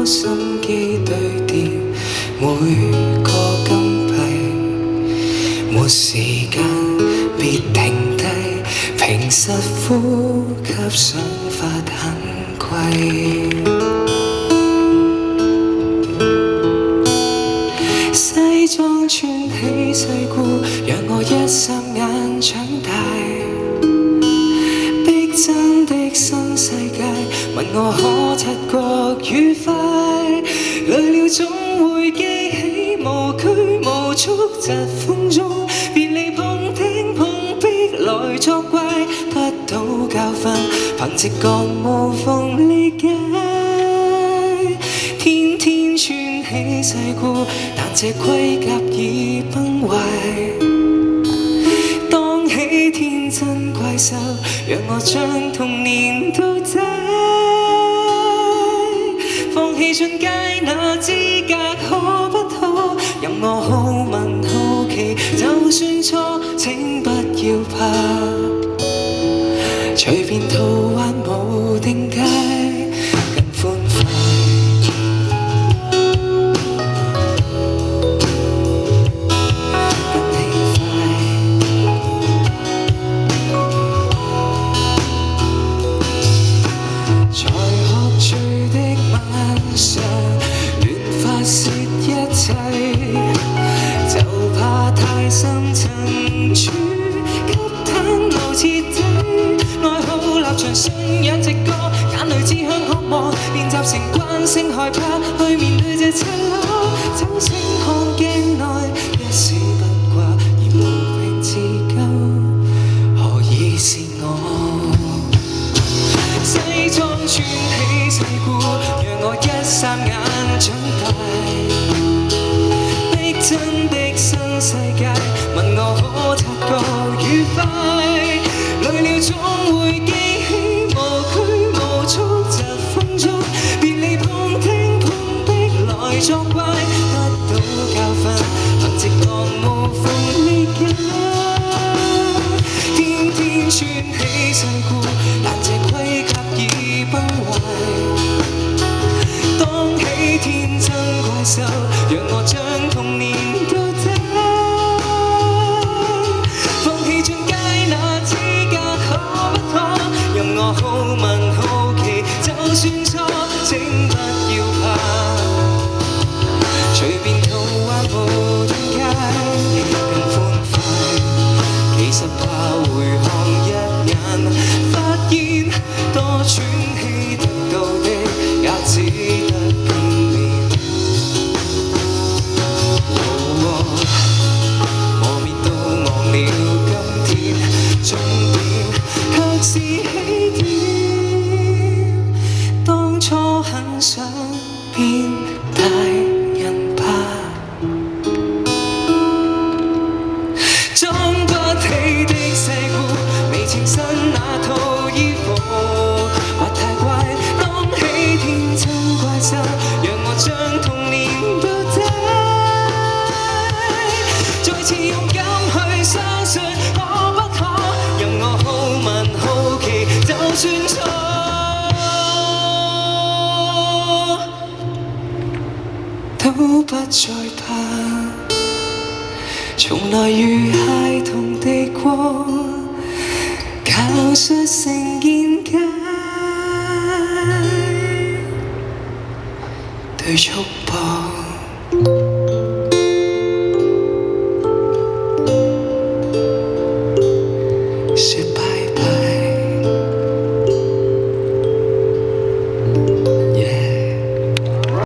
心機對疊每個金幣，沒時間別停低，平實呼吸想法很貴。西裝穿起世故，讓我一霎眼長大。逼真的新世界，問我可察覺愉快。累了總會記起無拘無束，疾風中別離碰聽碰壁來作怪，得到教訓，憑直覺無縫理解。天天穿起世故，但這盔甲已崩壞。當起天真怪獸，讓我將童年倒帶。放棄進階那資格可不可？任我好問好奇，就算錯請不要怕，隨便途還無定界，更歡快。就怕太深層處給攤路徹底，愛好立場信仰直覺，眼淚志向渴望，練習成慣性害怕去面對這赤裸，酒醒看鏡內一絲不掛，而無名自救，何以是我？西裝穿起世故，讓我一霎眼長大。真的新世界，問我可察覺愉快。累了總會記起無拘無束，疾風中別離碰聽碰壁來作怪，得到教訓，憑直覺無縫理解。天天穿起世故，但這盔甲已崩壞。當起天真怪獸，讓我將童年倒帶。放棄進階那資格可不可？任我好問好奇，就算錯請不要怕，隨便途還無定界，更歡快。其實怕回看一眼，發現多喘氣得到的也只得片面。磨滅到忘了今天，終點卻是起點。當初很想變大人吧，裝不起的世故，未情身那套衣服，或太怪。當起天真怪獸，讓我將童年倒帶。再次勇敢去相信可不可？任我好問好奇，就算錯，都不再怕。從來如孩童地過，教出成見解，對束縛。